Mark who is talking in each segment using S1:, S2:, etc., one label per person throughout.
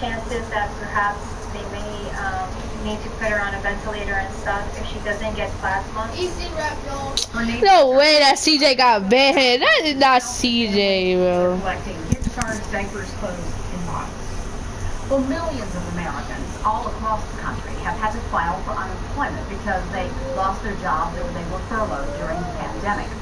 S1: chances that perhaps they may need to put her on a ventilator and stuff if she doesn't get plasma.
S2: Easy rap, y'all.
S3: No way that CJ got banned. That is not CJ, bro.
S4: Collecting gift-cards, diapers, clothes, and bottles. Well, millions of Americans all across the country have had to file for unemployment because they lost their jobs or they were furloughed during the pandemic.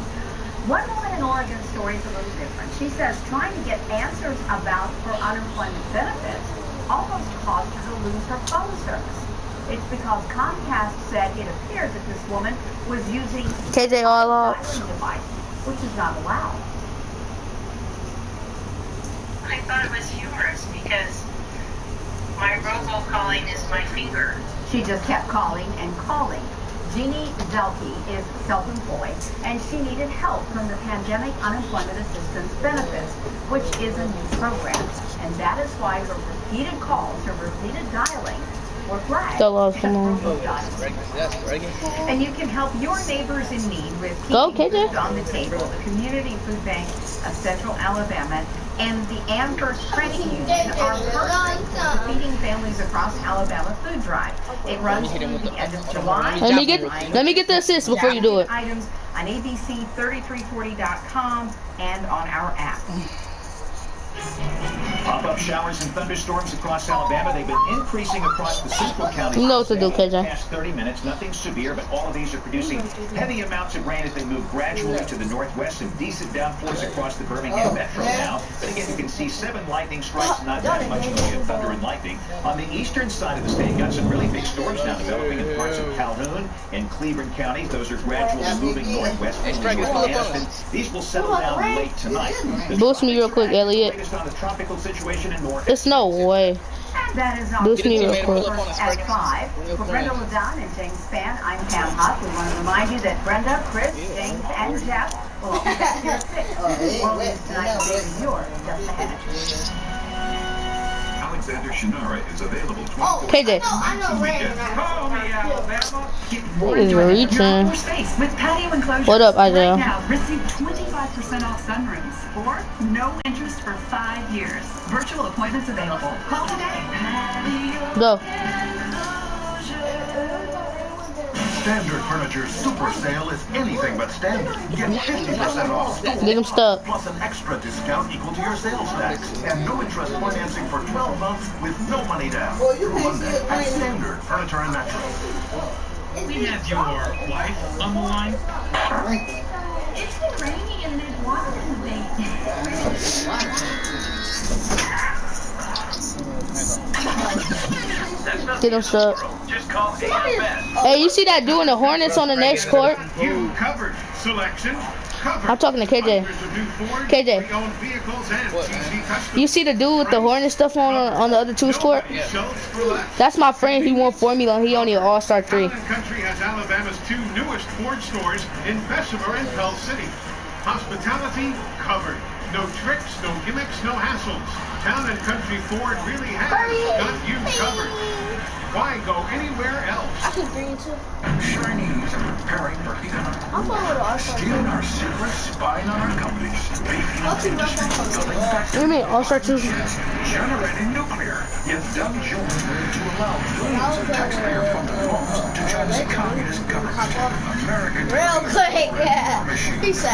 S4: One woman in Oregon's story is a little different. She says trying to get answers about her unemployment benefits almost caused her to lose her phone service. It's because Comcast said it appears that this woman was using
S3: KJ all
S4: a
S3: up.
S4: dialing device, which is not allowed.
S5: I thought it was humorous because my robocalling is my finger.
S4: She just kept calling and calling. Jeannie Zelke is self-employed, and she needed help from the Pandemic Unemployment Assistance Benefits, which is a new program. And that is why her repeated calls, her repeated dialing, were flagged. And you can help your neighbors in need with keeping food on the table. The Community Food Bank of Central Alabama and the Amherst Credit Union are partnering with the Feeding Families Across Alabama food drive. It runs through the end of July.
S3: Let me get the assist before you do it.
S4: Items on abc3340.com and on our app.
S6: Pop-up showers and thunderstorms across Alabama. They've been increasing across the central county.
S3: You know what to do, KJ.
S6: Past 30 minutes, nothing severe, but all of these are producing heavy amounts of rain as they move gradually to the northwest. Some decent downpours across the Birmingham metro now. But again, you can see 7 lightning strikes, not that much in the way of thunder and lightning. On the eastern side of the state, got some really big storms now developing in parts of Calhoun and Cleveland counties. Those are gradually moving northwest. These will settle down late tonight.
S3: Boost me real quick, Elliot.
S6: On the tropical situation in North.
S3: There's no way.
S4: That is
S3: Boost me real quick.
S4: At 5. For Brenda Ladon and James Spann, I'm Pam Huff. We want to remind you that Brenda, Chris, James, and Jeff will all be back here at 6. World News Tonight with David Muir, just ahead.
S7: Alexander Shinara is available 24
S3: KJ.
S2: I know where.
S7: Call me, Alabama.
S3: He's reaching.
S4: With patio enclosures.
S3: What up, Isaiah?
S4: Right now, receive 25% off sunrooms or no interest for 5 years. Virtual appointments available. Call today.
S3: Go.
S7: Standard Furniture's super sale is anything but standard. Get 50% off.
S3: Get him stuck.
S7: Plus an extra discount equal to your sales tax. And no interest financing for 12 months with no money down. Through Monday at Standard Furniture and Mattress.
S8: We have your wife on the line.
S4: It's been raining and there's water in the
S3: Get him stuck.
S8: Just call AFS.
S3: Hey, you see that doing the Hornets on the next court?
S7: You covered selection.
S3: I'm talking to KJ. KJ. You see the dude with the Hornet stuff on the other 2's court? That's my friend. He won formula. He only an All-Star 3.
S7: Country has Alabama's 2 newest Ford stores in Bessemer and Pell City. Hospitality covered. No tricks, no gimmicks, no hassles. Town and Country Ford really has got you covered. Why go anywhere else?
S2: I can bring it too.
S7: Chinese are preparing for economic stealing our secrets, spying on our companies, beefing up industry, building
S3: What do you mean, All-Star 2?
S7: generating nuclear. Yet Doug Jones voted to allow billions of taxpayer-funded loans to China's communist government. American
S2: Real quick, yeah. He said,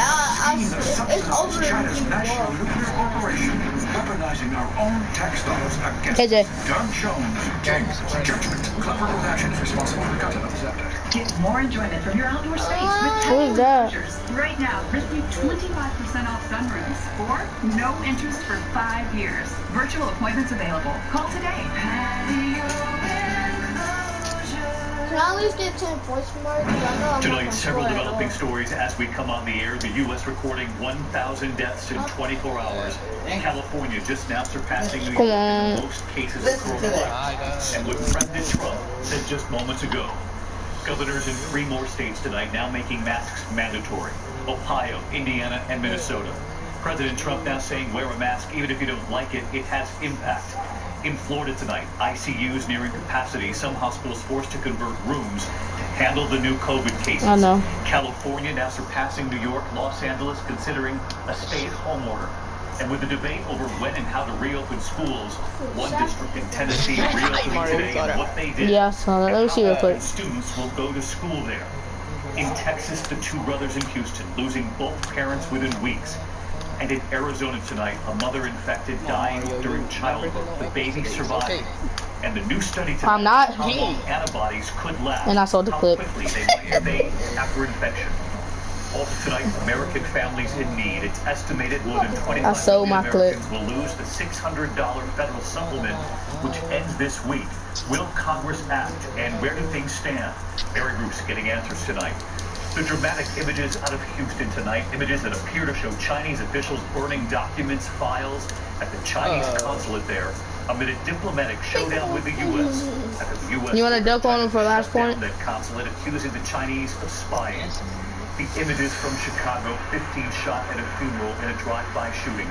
S2: it's over.
S7: China's national nuclear corporation, weaponizing our own tax dollars against
S3: KJ.
S7: Doug Jones. Judgment. Clever actions responsible for content of this update.
S4: Get more enjoyment from your outdoor space with
S3: Who is that?
S4: Right now, receive 25% off sunrooms or no interest for 5 years. Virtual appointments available. Call today.
S2: Can I at least get 10 points from Mark?
S8: Tonight, several developing stories as we come on the air. The U.S. recording 1,000 deaths in 24 hours. California just now surpassing New York in the most cases of coronavirus. And what President Trump said just moments ago. Governors in 3 more states tonight now making masks mandatory. Ohio, Indiana, and Minnesota. President Trump now saying wear a mask even if you don't like it. It has impact. In Florida tonight, ICUs nearing capacity. Some hospitals forced to convert rooms to handle the new COVID cases.
S3: I know.
S8: California now surpassing New York, Los Angeles considering a stay-at-home order. And with the debate over when and how to reopen schools, one district in Tennessee reopening today and what they did.
S3: Yeah, so let me see real quick.
S8: Students will go to school there. In Texas, the two brothers in Houston losing both parents within weeks. And in Arizona tonight, a mother infected dying during childbirth. The baby survived. And the new study tonight,
S3: I'm not.
S8: how long antibodies could last,
S3: And I saw the clip.
S8: how quickly they might evade after infection. Also tonight, American families in need. It's estimated more than 25 million Americans will lose the $600 federal supplement, which ends this week. Will Congress act, and where do things stand? Mary Bruce getting answers tonight. The dramatic images out of Houston tonight, images that appear to show Chinese officials burning documents, files at the Chinese consulate there amid a diplomatic showdown with the U.S. After the U.S.
S3: You want to duck on him for last point?
S8: That consulate accusing the Chinese of spying. The images from Chicago, 15 shot at a funeral in a drive-by shooting.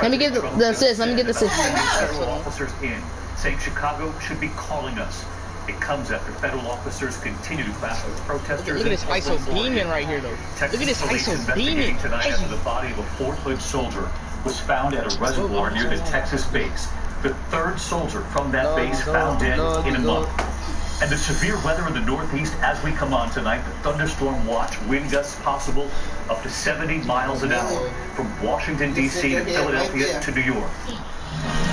S3: Let me get the assist. Let me get the assist.
S8: Federal officers in, saying Chicago should be calling us. It comes after federal officers continue to clash with protesters.
S9: Look at this ISO beaming right here, though.
S8: Texas
S9: Look at this
S8: police
S9: ISO
S8: investigating
S9: beaming.
S8: tonight after the body of a Fort Hood soldier was found at a reservoir near the Texas base. The third soldier from that base found dead in a month. And the severe weather in the Northeast as we come on tonight, the thunderstorm watch, wind gusts possible up to 70 miles an hour from Washington, D.C. to Philadelphia to New York.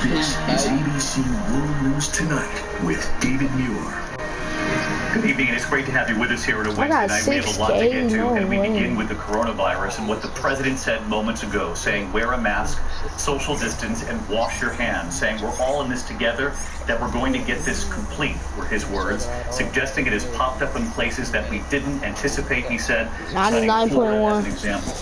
S10: This is ABC World News Tonight with David Muir.
S8: Good evening, and it's great to have you with us here at a Wednesday night. We have a lot to get to, and we begin with the coronavirus and what the president said moments ago, saying wear a mask, social distance, and wash your hands, saying we're all in this together, that we're going to get this complete, were his words, suggesting it has popped up in places that we didn't anticipate, he said, citing Florida as an example.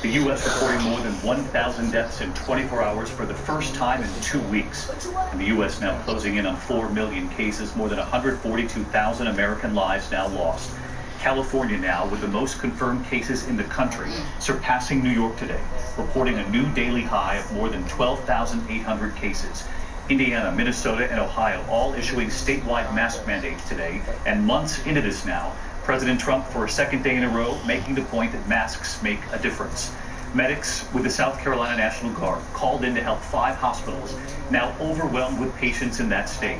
S8: The U.S. reporting more than 1,000 deaths in 24 hours for the first time in 2 weeks. And the U.S. now closing in on 4 million cases, more than 142,000 American lives now lost. California now with the most confirmed cases in the country, surpassing New York today, reporting a new daily high of more than 12,800 cases. Indiana, Minnesota, and Ohio all issuing statewide mask mandates today, and months into this now, President Trump, for a second day in a row, making the point that masks make a difference. Medics with the South Carolina National Guard called in to help 5 hospitals, now overwhelmed with patients in that state.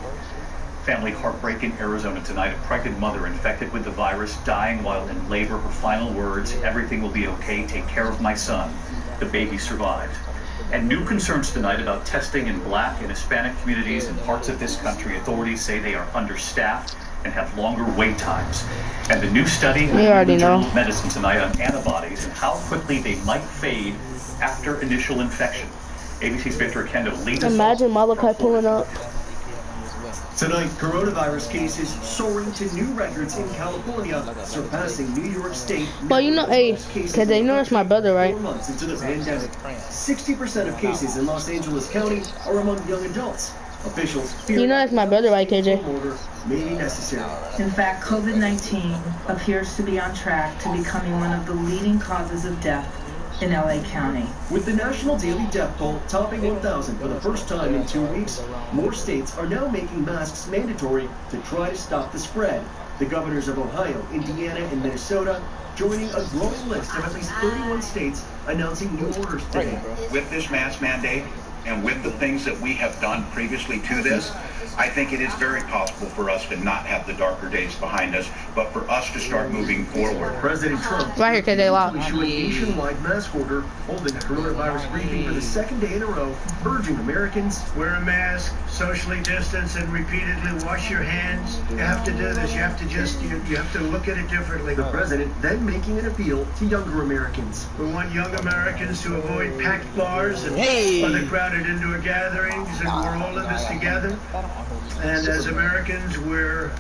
S8: Family heartbreak in Arizona tonight. A pregnant mother infected with the virus, dying while in labor. Her final words, everything will be okay, take care of my son. The baby survived. And new concerns tonight about testing in Black and Hispanic communities in parts of this country. Authorities say they are understaffed and have longer wait times. And the new study in the Journal of Medicine tonight on antibodies and how quickly they might fade after initial infection. ABC's Victor Kendo leads us.
S3: Imagine Malachi pulling up.
S11: Tonight, coronavirus cases soaring to new records in California, surpassing New York State.
S3: Well, you know, hey, because you know that's my brother, right?
S11: 4 months into the pandemic, 60% of cases in Los Angeles County are among young adults. Officials fear
S3: you know that's my brother, right, KJ?
S11: Order may be necessary.
S12: In fact, COVID-19 appears to be on track to becoming one of the leading causes of death in LA County.
S11: With the national daily death toll topping 1,000 for the first time in 2 weeks, more states are now making masks mandatory to try to stop the spread. The governors of Ohio, Indiana, and Minnesota joining a growing list of at least 31 states announcing new orders today.
S6: With this mask mandate and with the things that we have done previously to this, I think it is very possible for us to not have the darker days behind us, but for us to start moving forward.
S11: President Trump
S3: right here, KJ, wow.
S11: issued a nationwide mask order, holding a coronavirus briefing for the second day in a row, urging Americans
S7: wear a mask, socially distance, and repeatedly wash your hands. You have to do this. You have to just, you have to look at it differently.
S11: The president then making an appeal to younger Americans.
S7: We want young Americans to avoid packed bars and other crowded indoor gatherings, and we're all in this together. And as Americans, we're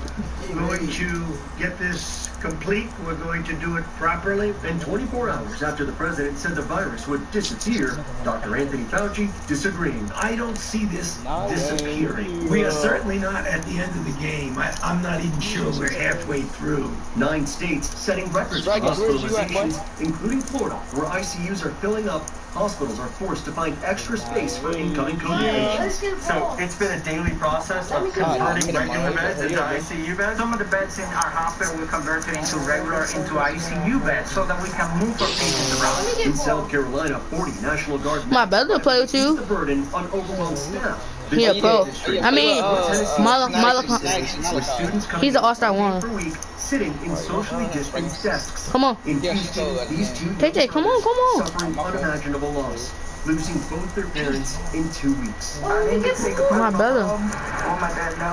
S7: going to get this complete. We're going to do it properly.
S11: And 24 hours after the president said the virus would disappear, Dr. Anthony Fauci disagreeing.
S13: I don't see this disappearing. We are certainly not at the end of the game. I'm not even sure we're halfway through.
S11: 9 states setting records for hospitalizations, including Florida, where ICUs are filling up. Hospitals are forced to find extra space for for incoming COVID patients.
S14: So it's been a daily process of converting regular beds into ICU beds.
S15: Some of the beds in our hospital we converted into regular into ICU beds so that we can move our patients around.
S11: In South Carolina, 40 National Guard
S3: My brother play with you.
S11: the burden on overwhelmed staff.
S3: Yeah, bro. I mean, he's an all-star one.
S11: Sitting in socially distant desks.
S3: Come on.
S11: In Houston, these two
S3: KJ, come on.
S11: suffering unimaginable loss, losing both their parents in 2 weeks.
S3: My brother.
S15: Oh, my dad, no.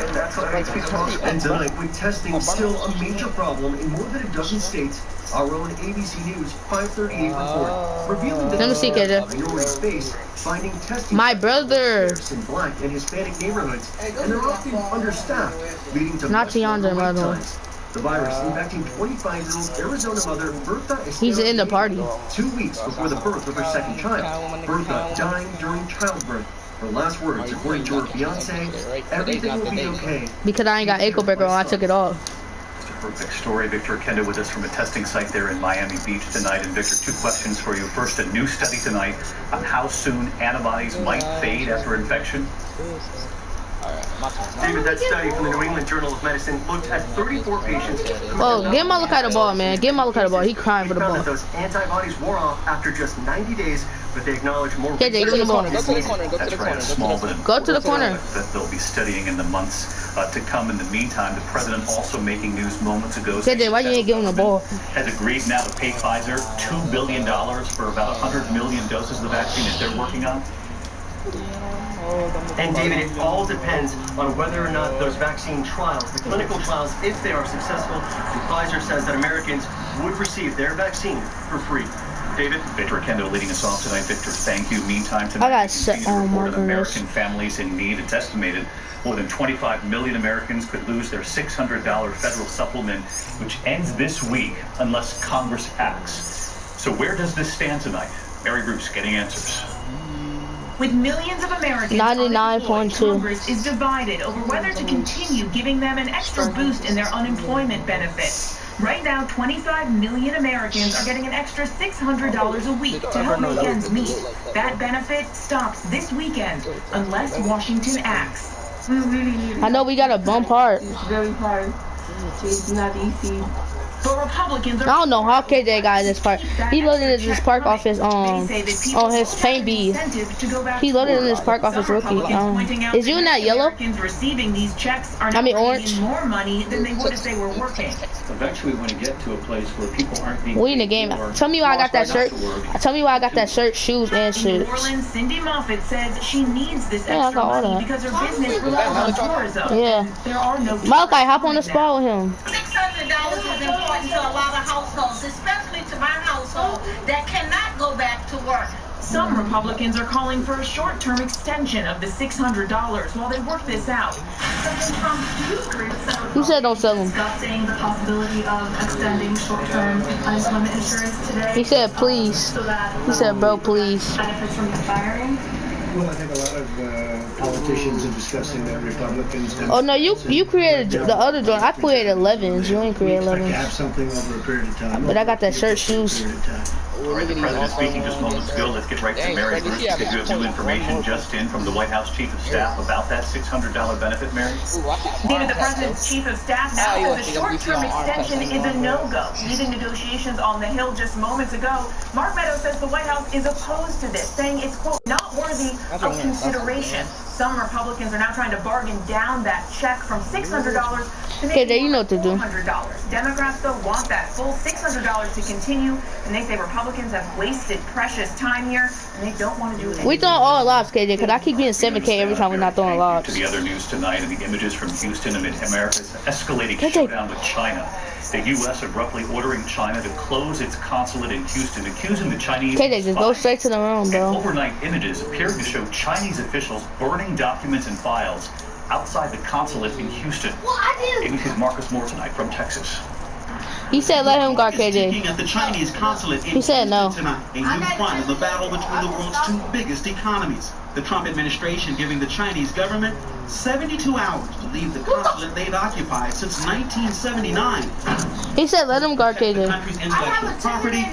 S15: And that's what makes me most.
S11: And tonight, with testing still a major problem in more than a dozen states, our own ABC News 538 report revealing the minority space, finding testing
S3: my brother
S11: in Black and Hispanic neighborhoods, and they're often understaffed, leading to
S3: not Tiandra, by the way.
S11: The virus infecting 25-year-old Arizona mother Bertha.
S3: He's in the party.
S11: 2 weeks before the birth of her second child, Bertha dying during childbirth. Her last words, according to her fiance, everything will be okay.
S3: Because I ain't got ankle breaker on, I took it off.
S8: Perfect story. Victor Kenda with us from a testing site there in Miami Beach tonight. And Victor, 2 questions for you. First, a new study tonight on how soon antibodies might fade after infection.
S14: David, that study from the New England Journal of Medicine looked at 34 patients.
S3: Oh, give him a look at the ball, man. Give him a look at the ball. He crying for the ball.
S14: That those antibodies wore off after just 90 days, but they acknowledge more.
S3: KJ, give him the ball.
S8: That's right, a small but
S3: go to the corner.
S8: That they'll be studying in the months to come. In the meantime, the president also making news moments ago.
S3: KJ, why you ain't giving the ball?
S8: Has agreed now to pay Pfizer $2 billion for about 100 million doses of the vaccine that they're working on.
S14: And David, it all depends on whether or not those vaccine trials, the clinical trials, if they are successful, and Pfizer says that Americans would receive their vaccine for free. David?
S8: Victor Kendo leading us off tonight. Victor, thank you. Meantime, tonight,
S3: I got set. Oh my goodness.
S8: American families in need. It's estimated more than 25 million Americans could lose their $600 federal supplement, which ends this week unless Congress acts. So where does this stand tonight? Mary Bruce getting answers.
S4: With millions of Americans
S3: 99.2.
S4: Congress is divided over whether to continue giving them an extra boost in their unemployment benefits. Right now, 25 million Americans are getting an extra $600 a week to help make ends meet. That benefit stops this weekend unless Washington acts.
S2: We really need it.
S3: I know we got a bump hard.
S2: It's very hard. It's not easy.
S4: But Republicans
S3: I don't know how KJ got in this park. He loaded in this park off his on his paint bead. He loaded in this park off his rookie. Is you in that yellow?
S4: Receiving these checks are
S3: I mean orange.
S4: More money than they would if they were working.
S6: Eventually, we want to get to a place where people aren't being.
S3: We in the game. Tell me why I got that shirt. Tell me why I got that shirt, shoes, and shoes.
S4: In New Orleans, Cindy Moffett says she needs this extra money because her business relies on tourism.
S3: Yeah.
S4: There are no.
S3: Malachi, hop on the spot with him.
S16: $600 is important to a lot of households, especially to my household that cannot go back to work.
S4: Some Republicans are calling for a short-term extension of the $600 while they work this out.
S3: Who said don't sell them?
S4: Discussing the possibility of extending short-term unemployment insurance today.
S3: He said please. He said bro please.
S4: Benefits from expiring.
S17: Well, I think a lot of politicians are discussing that Republicans.
S3: Oh no, you created the other joint. I created 11s. You ain't created 11s.
S17: To have something over a period of time.
S3: But I got that shirt, shoes.
S8: All right, the president speaking just moments ago. Let's get right to Mary Bruce because you have new information just in from the White House Chief of Staff about that $600 benefit, Mary.
S4: David, the president's chief of staff now says a short-term extension is a no-go. Leading negotiations on the Hill just moments ago, Mark Meadows says the White House is opposed to this, saying it's, quote, not worthy of consideration. Some Republicans are now trying to bargain down that check from $600 to maybe
S3: you know what to do.
S4: $400. Democrats, though, want that full $600 to continue, and they say Republicans have wasted precious time here, and they don't want to do anything.
S3: We throwing all lobs, KJ, because I keep getting 7K every time we're not throwing lobs.
S8: To the other news tonight and the images from Houston amid America's escalating showdown with China. The U.S. abruptly ordering China to close its consulate in Houston, accusing the Chinese.
S3: KJ, just go straight to the room, bro.
S8: And overnight images appearing to show Chinese officials burning documents and files outside the consulate in Houston. ABC's Marcus Moore tonight from Texas.
S3: He said let him guard KJ.
S18: At the Chinese consulate in
S3: he said no.
S18: Tonight, a new front in the battle between the world's two biggest economies. The Trump administration giving the Chinese government 72 hours to leave the consulate they've occupied since 1979.
S3: He said let him guard KJ.
S18: The country's intellectual property,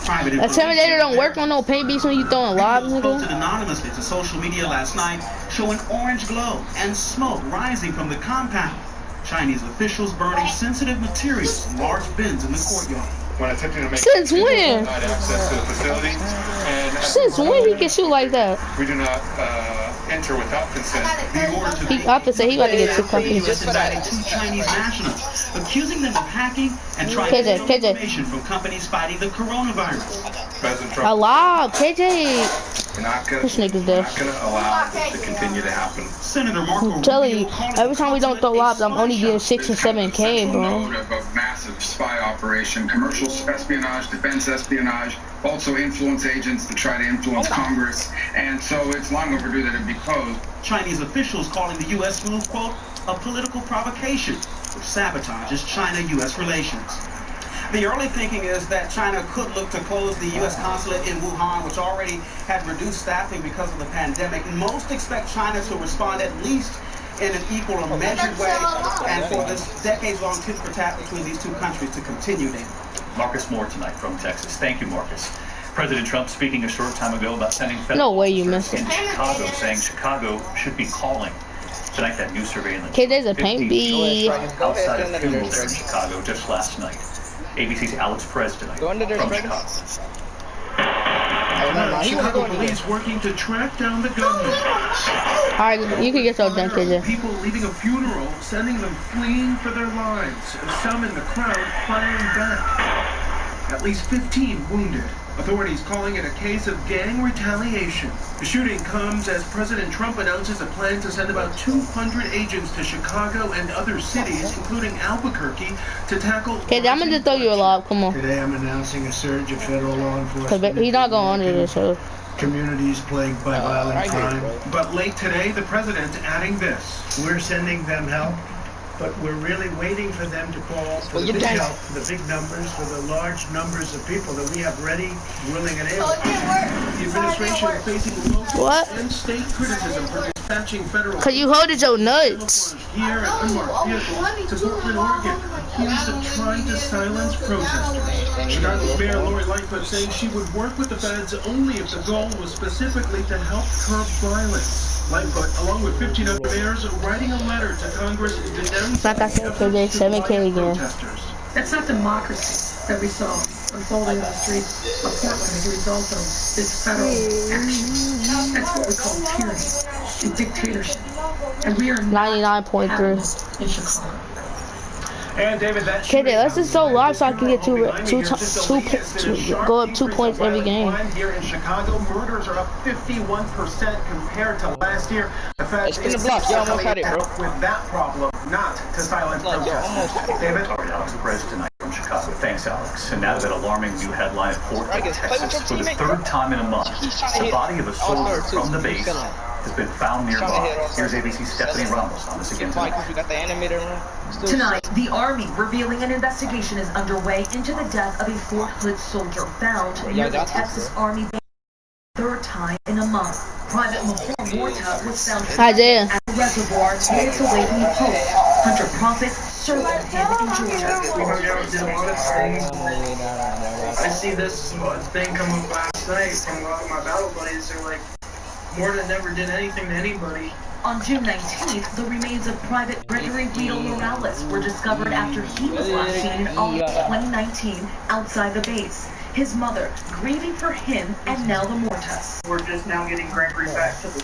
S18: private
S3: Intimidator don't work on no paint beats when you throwing lobs.
S18: Posted anonymously to social media last night showing orange glow and smoke rising from the compound. Chinese officials burning sensitive materials in large bins in the courtyard.
S19: When attempting to make
S3: Since when?
S19: access to the facility, and
S3: since when he can shoot like that?
S19: We do not enter without consent.
S3: He opposite. He about to get too comfy.
S18: Just indicted 2 Chinese nationals, accusing them of hacking and trying to steal information from companies fighting the coronavirus.
S19: President Trump.
S3: Alive, KJ.
S19: We're not gonna allow this to continue to happen.
S18: Senator Marco
S3: I'm telling you, every time we don't throw lobs, I'm only getting 6 and 7K, bro.
S20: Of a massive spy operation, commercial espionage, defense espionage, also influence agents to try to influence Congress, and so it's long overdue that it be closed.
S18: Chinese officials calling the U.S. move, quote, a political provocation, which sabotages China-U.S. relations. The early thinking is that China could look to close the U.S. consulate in Wuhan, which already had reduced staffing because of the pandemic. Most expect China to respond at least in an equal or measured way, and for this decades-long tit for tat between these two countries to continue, David.
S8: Marcus Moore tonight from Texas. Thank you, Marcus. President Trump speaking a short time ago about sending federal
S3: no way you missed it.
S8: in Chicago, saying Chicago should be calling. Tonight, that new surveillance.
S3: KJ's a paint bee.
S8: Outside of funeral there in Chicago just last night. ABC's Alex Perez tonight from Chicago.
S7: Chicago police working to track down the gunman.
S3: Alright, you can get so done, KJ.
S7: People leaving a funeral, sending them fleeing for their lives. Some in the crowd firing back. At least 15 wounded. Authorities calling it a case of gang retaliation. The shooting comes as President Trump announces a plan to send about 200 agents to Chicago and other cities, including Albuquerque, to tackle...
S3: KJ, I'm gonna just throw you a lob. Come on.
S17: Today I'm announcing a surge of federal law enforcement.
S3: He's not going under this, so...
S17: Communities plagued by violent crime.
S7: But late today, the president adding this.
S17: We're sending them help, but we're really waiting for them to call for the big help, for the big numbers, for the large numbers of people that we have ready, willing, and able.
S7: The administration facing local and state criticism for dispatching federal...
S3: Cause you holded your nuts.
S7: Here at unmarked vehicles to Portland, Oregon, accused of trying to silence protesters. Chicago's Mayor Lori Lightfoot saying she would work with the feds only if the goal was specifically to help curb violence. Lightfoot, along with 15 other mayors, writing a letter to Congress denouncing
S3: like I said, KJ, 7K again.
S16: That's not democracy that we saw unfolding in the streets of Portland as a result of this federal action. That's what we call tyranny and dictatorship. And we are
S3: 99.3
S16: in Chicago.
S7: And David, that
S3: KJ, let's just so live so I can get go up 2 points every game.
S7: Here in Chicago, murders are up 51% compared to last year. The fact
S9: is, you almost had it, bro.
S7: With that problem, not to silence protesters. David?
S8: All right, Alex Perez tonight from Chicago. Thanks, Alex. And now that alarming new headline at Fort Worth, Texas. For the 3rd time in a month, the body of a soldier from the base has been found nearby. Here's ABC's Stephanie Ramos on this again tonight.
S21: Tonight, the Army revealing an investigation is underway into the death of a Fort Hood soldier found near the Texas Army base. 3rd time in a month. Private Mahor Morta was found at the reservoir minutes away from the post. Hunter Profit circled him in Georgia.
S22: I see this thing come up last night from a lot of my battle buddies. They're like, Morta never did anything to anybody.
S21: On June 19th, the remains of Private Gregory Guido Morales were discovered after he was last seen in August 2019 outside the base. His mother grieving for him and now the Mortas.
S22: We're just now getting Gregory back to the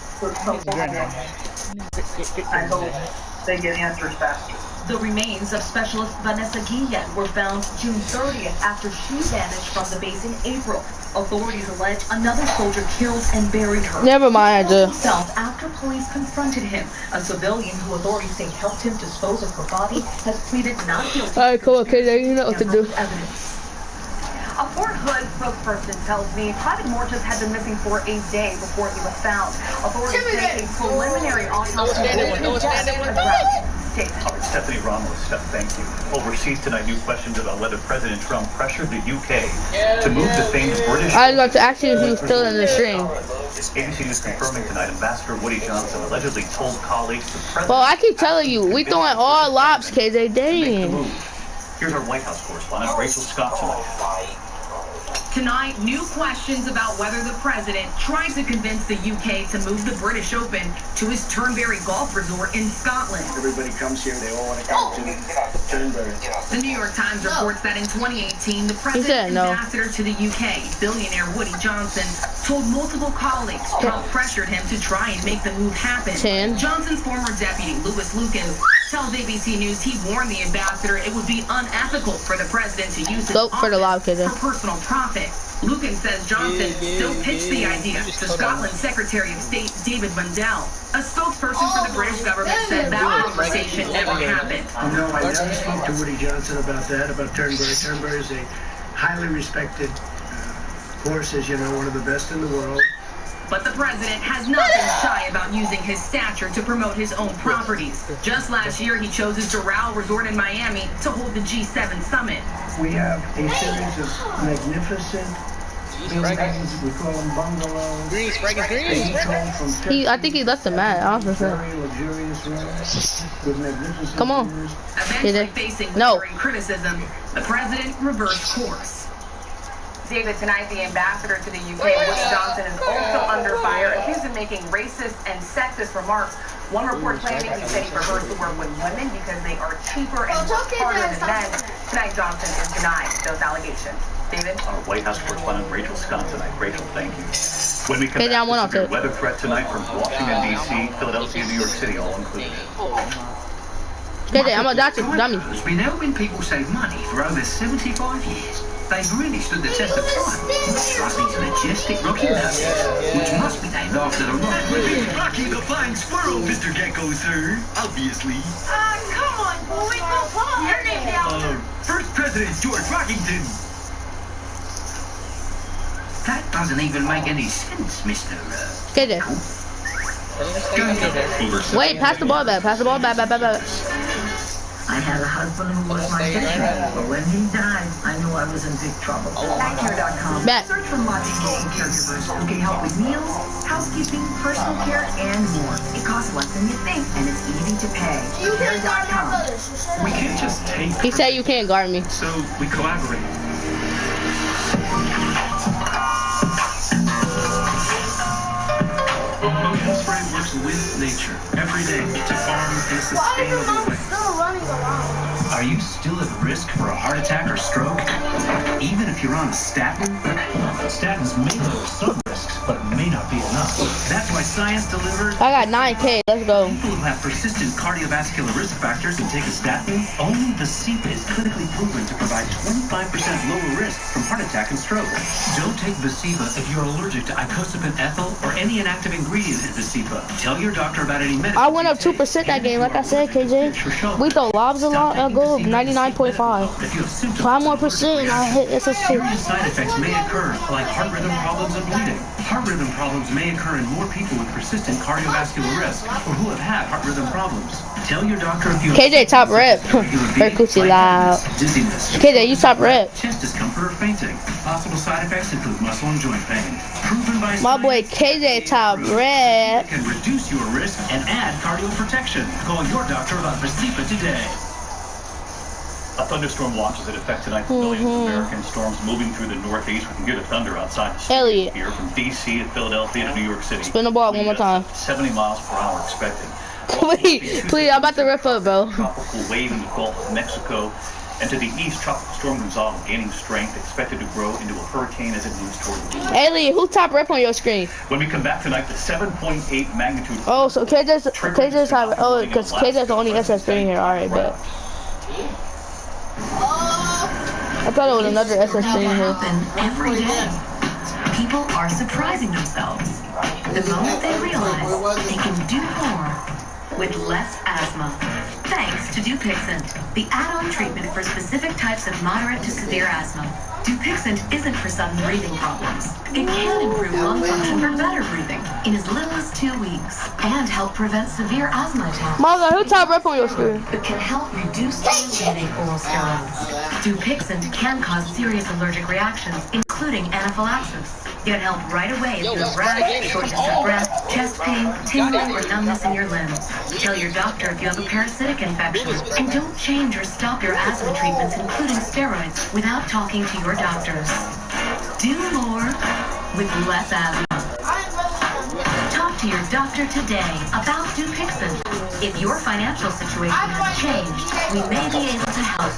S22: I hope they get answers faster.
S21: The remains of Specialist Vanessa Guillen were found June 30th after she vanished from the base in April. Authorities allege another soldier killed and buried her.
S3: Never mind,
S21: himself after police confronted him. A civilian who authorities say helped him dispose of her body has pleaded not guilty.
S3: Alright, cool, okay, you know what to do.
S21: A Fort Hood spokesperson tells me Private Mortas had been missing for a day before he was found. Authorities say a preliminary autopsy
S4: statement.
S8: Stephanie Ramos, Steph, thank you. Overseas tonight, new questions about whether President Trump pressured the UK to move the famed British...
S3: I was about to ask you if he was still in the stream.
S8: ABC News confirming tonight, Ambassador Woody Johnson allegedly told colleagues the president...
S3: Well, I keep telling you, we throwing all lobs, KJ. Dang.
S8: Here's our White House correspondent, Rachel Scott, tonight.
S1: Tonight, new questions about whether the president tried to convince the UK to move the British Open to his Turnberry Golf Resort in Scotland.
S17: Everybody comes here, they all want to come to Turnberry.
S1: The New York Times reports that in 2018, the president's ambassador to the UK, billionaire Woody Johnson, told multiple colleagues Trump pressured him to try and make the move happen. Johnson's former deputy, Louis Lucan, tells ABC News he warned the ambassador it would be unethical for the president to use his office for personal profit. Lucan says Johnson still pitched the idea to Scotland's Secretary of State David Mundell. A spokesperson for the British government said that conversation never happened.
S17: No, I never spoke to Woody Johnson about that, about Turnberry. Turnberry is a highly respected horse, as you know, one of the best in the world.
S1: But the president has not been shy about using his stature to promote his own properties. Just last year, he chose his Doral Resort in Miami to hold the G7 summit.
S17: We have a series of magnificent buildings. We call them bungalows.
S3: I think he left the mat. I was just saying.
S17: Very luxurious rooms with magnificent
S3: Come on.
S1: Eventually facing lingering criticism, the president reversed course. David, tonight the ambassador to the UK, Woody Johnson, is also under fire, accused of making racist and sexist remarks. One report claiming he said he prefers to work with women because they are cheaper and harder than men. Tonight, Johnson is denying those allegations. David?
S8: Our White House correspondent, Rachel Scott, tonight. Rachel, thank you. When we come back, the weather threat tonight from Washington, D.C., Philadelphia, New York City, all included.
S3: I'm a doctor, dummy.
S5: It's been helping people save money for over 75 years. They've really stood the test of time. Trusting to majestic Rocky Mountain, which must be named after the rock.
S10: Rocky the Flying Squirrel, Mr. Gecko, sir. Obviously.
S21: Come on, boy. Your name down.
S10: First President George Rockington.
S5: That doesn't even make any sense, Mr.
S3: KJ. Wait, pass the ball back. Pass the ball back.
S12: I had a husband who was my fisherman, but when he died, I knew I was in big trouble.
S21: Acure.com. Search for motivating caregivers who can help with meals, housekeeping, personal care, and more. It costs less than you think, and it's easy to pay. Acure.com.
S14: We can't just take...
S3: He said you can't guard me.
S14: So we collaborate. Ocean Spray works with nature every day to farm in a sustainable way.
S5: Are you still at risk for a heart attack or stroke? Even if you're on a statin? Statins may lower some risks, but may not be enough. That's why science delivers...
S3: I got 9K, let's go.
S5: People who have persistent cardiovascular risk factors and take a statin, only Vasipa is clinically proven to provide 25% lower risk from heart attack and stroke. Don't take Vasipa if you're allergic to icosapent ethyl or any inactive ingredient in Vasipa. Tell your doctor about any medicine.
S3: I went up 2% that game, like I said, KJ. We throw lobs a lot, I go up 99.5. 5 more percent and I hit ss2.
S5: Serious side effects may occur, like heart rhythm problems and bleeding. Heart rhythm problems may occur in more people with persistent cardiovascular risk or who have had heart rhythm problems. Tell your doctor if you...
S3: KJ top rep. Hercules loud. KJ, you top rep.
S5: Chest discomfort or fainting. Possible side effects include muscle and joint pain. Proven by
S3: my boy KJ top rep.
S5: Can reduce your risk and add cardio protection. Call your doctor about Vasipa today.
S8: A thunderstorm watch is in effect tonight for millions of American storms moving through the northeast. We can hear the thunder outside the city here from D.C. to Philadelphia to New York City.
S3: Spin the ball one more time.
S8: 70 miles per hour expected.
S3: Please, I'm about to rip up, bro.
S8: Tropical wave in the Gulf of Mexico. And to the east, Tropical Storm Gonzalo gaining strength, expected to grow into a hurricane as it moves toward the east.
S3: Elliot, who top rep on your screen?
S8: When we come back tonight, the 7.8 magnitude.
S3: Oh, so KJ's top. Oh, because KJ's the only ss3 in here. All right, bet. I thought it was another ss3 in here.
S21: Every day, people are surprising themselves the moment they realize they can do more
S1: with less asthma. Thanks to Dupixent, the add-on treatment for specific types of moderate to severe asthma. Dupixent isn't for sudden breathing problems. It can improve lung function for better breathing in as little as 2 weeks and help prevent severe asthma attacks.
S3: Mother, who typed up on your screen?
S1: It can help reduce irritating oral steroids. Dupixent can cause serious allergic reactions, including anaphylaxis. Get help right away if you have rash, shortness of breath, chest pain, tingling, or numbness in your limbs. Tell your doctor if you have a parasitic infection. And don't change or stop your asthma treatments, including steroids, without talking to your doctors. Do more with less asthma. Talk to your doctor today about Dupixent. If your financial situation has changed, we may be able to help.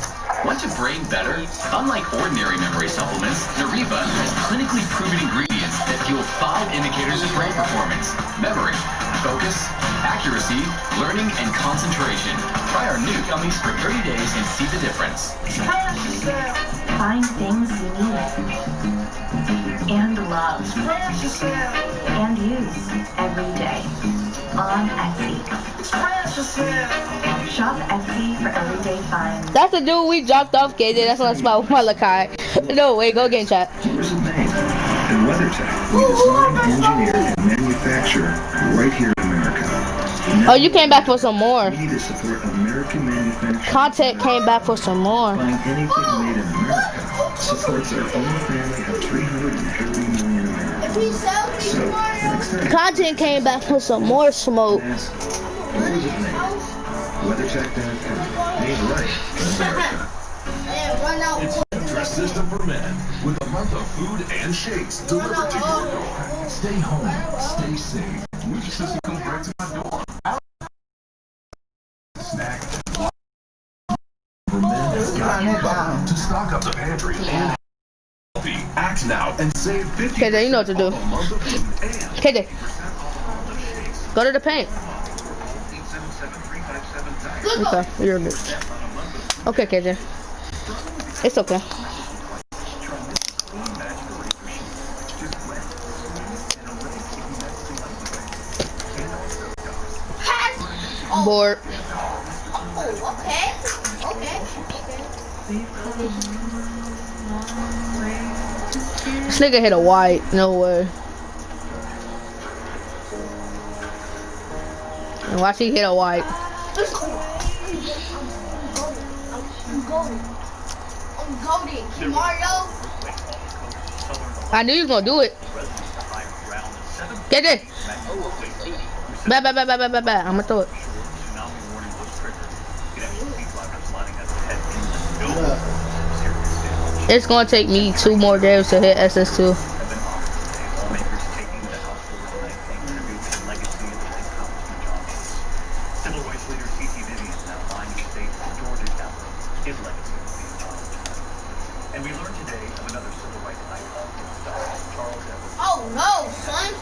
S5: Want your brain better? Unlike ordinary memory supplements, Nariva has clinically proven ingredients that fuel 5 indicators of brain performance: memory, focus, accuracy, learning, and concentration. Try our new gummies for 30 days and see the difference.
S21: Find things you need and love and use every day on Etsy. Shop Etsy for everyday finds.
S3: That's the dude we dropped off, KJ. That's what I spelled with my Lakai. No, wait, go again, chat.
S10: And WeatherTech, we design, engineer, and manufacture right here in America.
S3: Oh, you came back for some more.
S10: We need to support American manufacturing.
S3: Content came back for some more.
S10: Buying anything made in America supports our own family of 330 million Americans. So, next time,
S3: Content came back for some more smoke.
S10: where was it made? WeatherTech.com. Made right in America.
S13: It's a dress system for men with a month of food and shakes delivered to your door. Stay home, stay safe. New system comes right to my door. Snack for men has got you covered to stock up the pantry and healthy. Act now and save 50%.
S3: KJ, you know what to do. KJ, go to the paint. Okay, you're good. Okay, KJ. It's okay. Bored.
S2: Oh, okay.
S3: This nigga hit a white. No way. And watch he hit a white.
S2: I'm goaded. Mario.
S3: I knew you was gonna do it. Get it. Bad. I'm gonna throw it. It's gonna take me 2 more games to hit ss2.
S2: Oh no, son.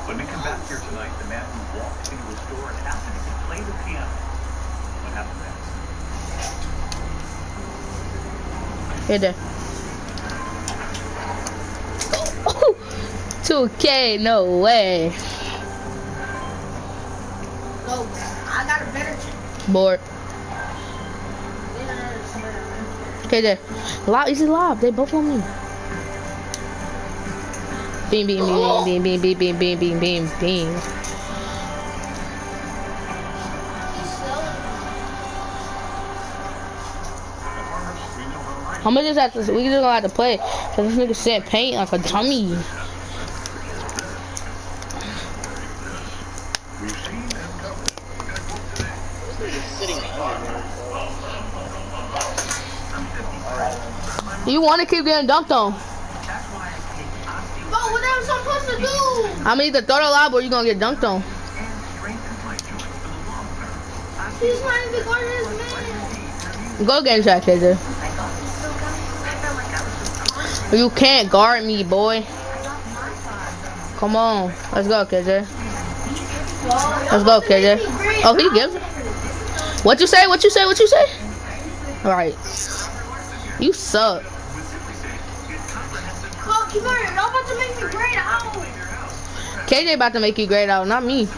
S8: When we come back here tonight, the man who walked into a store and asked him to play the piano. What happened next?
S3: Hit there. 2K, no way.
S2: No, I got a better chance.
S3: Bored. Okay, there. Lob, easy lob. They both on me. Beam. How much is that? We just gonna have to play. Cause this nigga said paint like a dummy. You want to keep getting dunked on?
S2: But what else I'm supposed to do?
S3: I'm either throw the lob or you gonna get dunked on.
S2: He's trying to guard his man.
S3: Go get in track, KJ. You can't guard me, boy. Come on, let's go, KJ. Let's go, KJ. Oh, he gives it. What you say? All right. You suck.
S2: Oh, keep on. You're about to make me great. Ow.
S3: KJ about to make you grayed out, not me.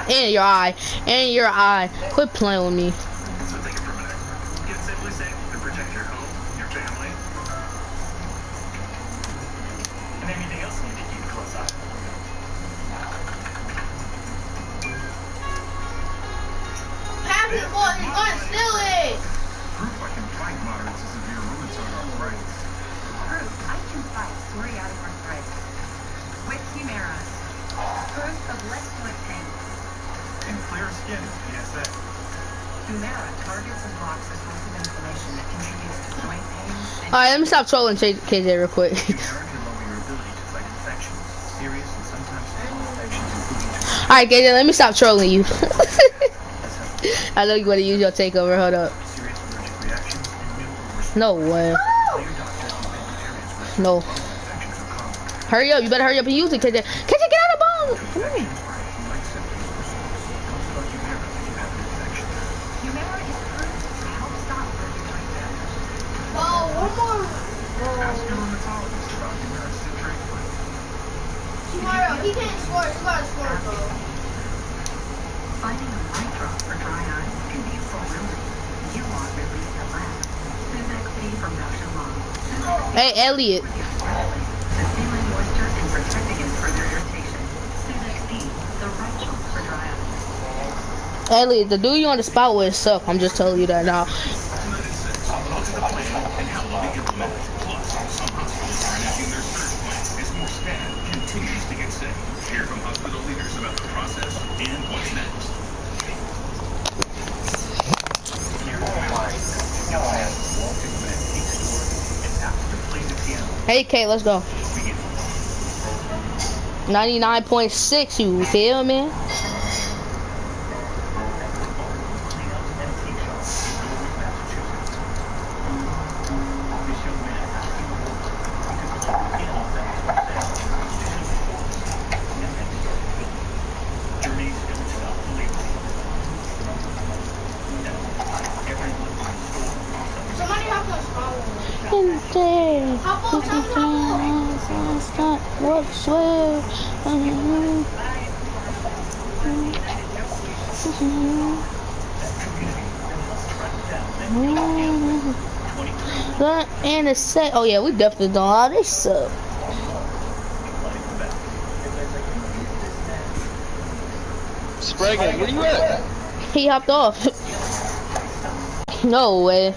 S3: In your eye. In your eye. Quit playing with me.
S8: So think it for a minute. Get Simply Safe to protect your home, your family, and anything else you need to keep a close eye on.
S2: Pass it, boy. You're going to steal it.
S13: Proof I can fight moderate to severe rheumatoid arthritis.
S1: Proof I can fight psoriatic arthritis. With Humira. Proof of less joint pain.
S13: And clear skin is PSA.
S1: Humira targets and blocks the source of inflammation that contributes to joint pain.
S3: Alright, let me stop trolling KJ real quick.
S8: Humira can lower your ability to fight infections, serious and sometimes fatal infections, including
S3: Alright, KJ, let me stop trolling you. I know you want to use your takeover. Hold up.
S8: serious allergic reactions and new or
S3: No way. No. Hurry up. You better hurry up and use it, KJ. KJ, get out of the ball. Come on.
S1: Humira is proven to help stop allergic reactions.
S2: Oh, one more.
S13: Ask your rheumatologist about Humira citrate free.
S2: Tomorrow, he can't score. You gotta score, bro.
S1: Finding a eye drop for dry eyes can be overwhelming. You want relief at last. Suzex C from Dr. Long.
S3: Hey, Elliot.
S1: The sealing moisture and protect against further irritation. Suzex C, the right choice for dry eyes.
S3: Elliot, the dude you on the spot with suck. I'm just telling you that now.
S8: Look at the plan and how they'll be implemented. Plus, some hospitals are enacting their surge plan as more staff continues to get sick. Hear from hospital leaders about the process and what's next.
S3: Hey, Kate, let's go. 99.6, you feel me?
S2: Somebody have to follow.
S3: And it's set. Oh yeah, we definitely don't. All this suck.
S9: Sprague, where you at?
S3: He hopped off. No way.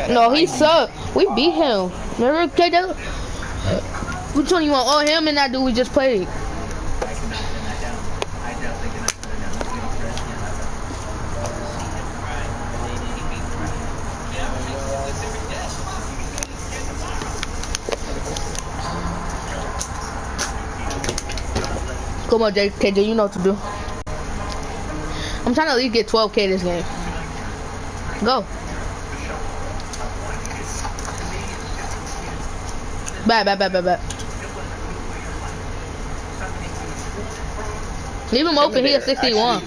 S3: No, he sucked. We beat him. Remember, KJ? Which one you want? Oh, him and that dude we just played. Come on, KJ, you know what to do. I'm trying to at least get 12K this game. Go. Back. Leave him open, he at 61.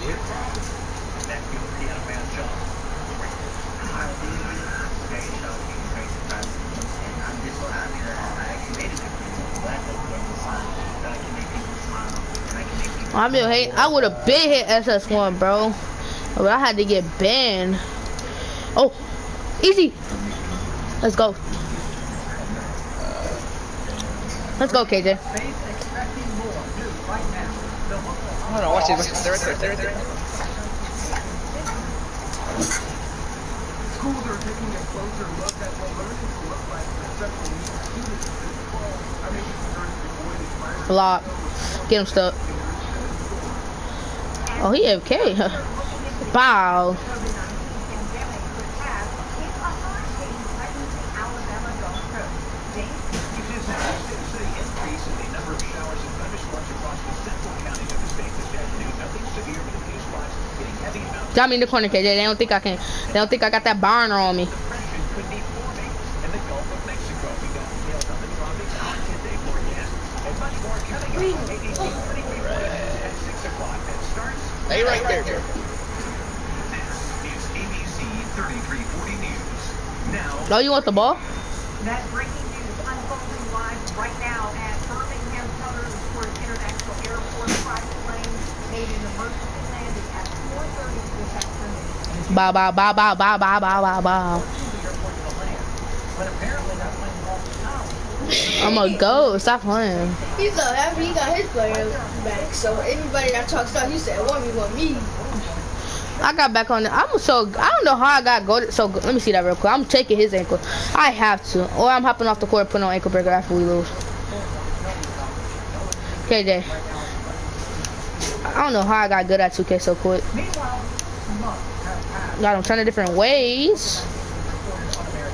S3: I mean, hey, I would have been hit SS1, bro. But I had to get banned. Oh, easy. Let's go. Let's go, KJ.
S9: Hold on, watch it. They're right there.
S7: Schools are taking a closer look at what learning will look like for special needs students this fall. I mean, concerns avoiding
S3: Block. Get him stuck. Oh, he AFK. Wow. Got me in the corner, KJ. They don't think I can. They don't think I got that burner on me.
S9: Hey, right there.
S13: 340 News. Now.
S3: Oh, you want the ball?
S4: That breaking news unfolding live right now at Birmingham Southern International Airport. Private plane made an emergency landing at 4:30 this afternoon.
S3: Bow, bow, bow, bow, bow, bow, bow, bow, bow.
S4: But apparently that plane lost power.
S3: I'm a ghost. Stop playing.
S2: He's so happy he got his player back. So anybody that talks out, he said, want me.
S3: I got back on it. I don't know how I got goated so good. Let me see that real quick. I'm taking his ankle. I have to. Or I'm hopping off the court and putting on ankle breaker after we lose. KJ. I don't know how I got good at 2K so quick. Got him turning different ways.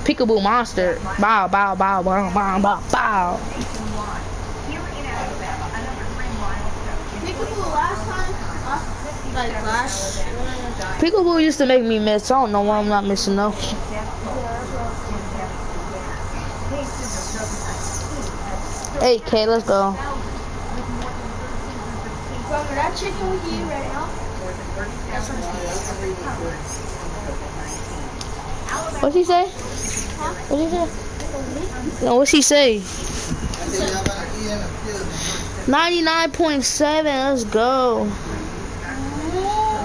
S3: Peekaboo monster. Bow, bow, bow, bow, bow, bow, bow.
S2: Peekaboo last time? Like last.
S3: Peekaboo used to make me miss. I don't know why I'm not missing though. Hey, K, let's go.
S2: Remember that chicken we eat right now?
S3: What'd she say?
S2: Huh?
S3: What'd she say? No, what'd she say? 99.7, let's go.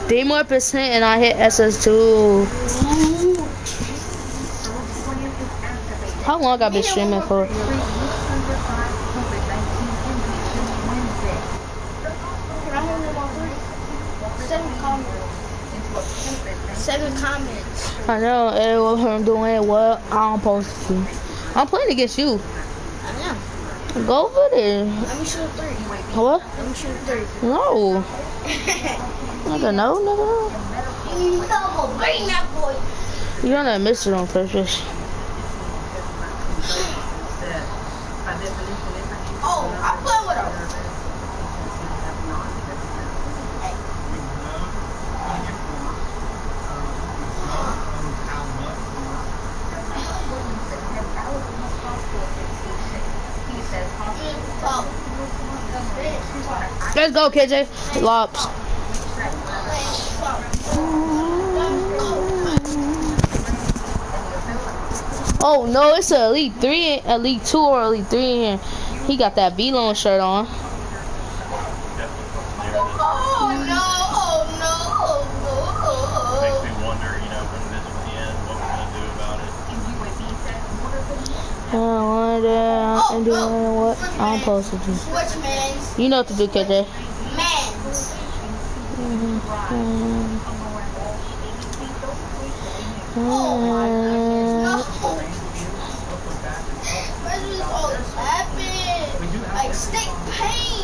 S3: 3 more % and I hit ss2. How long I been streaming for?
S2: Seven comments.
S3: I know, I'm doing what I'm supposed to. I'm playing against you.
S2: I know.
S3: Go over there.
S2: Let me shoot 3.
S3: What?
S2: Let me shoot 3.
S3: No. Nigga, no, nigga.
S2: No, bring that boy.
S3: You're gonna miss it on purpose.
S2: Oh, I play with him.
S3: Let's go, KJ. Lops. Oh no, it's an Elite 3, Elite 2 or Elite 3 in here. He got that V-Lone shirt on.
S2: Oh no, oh no, oh
S8: Makes me wonder, you know, when this will end, what we're going to do about it.
S3: I wonder I'm doing what I'm supposed to do.
S2: Which man's?
S3: You know what to do, KJ.
S2: Man's. Oh my goodness, no. Where does all this happen? Like stick pain.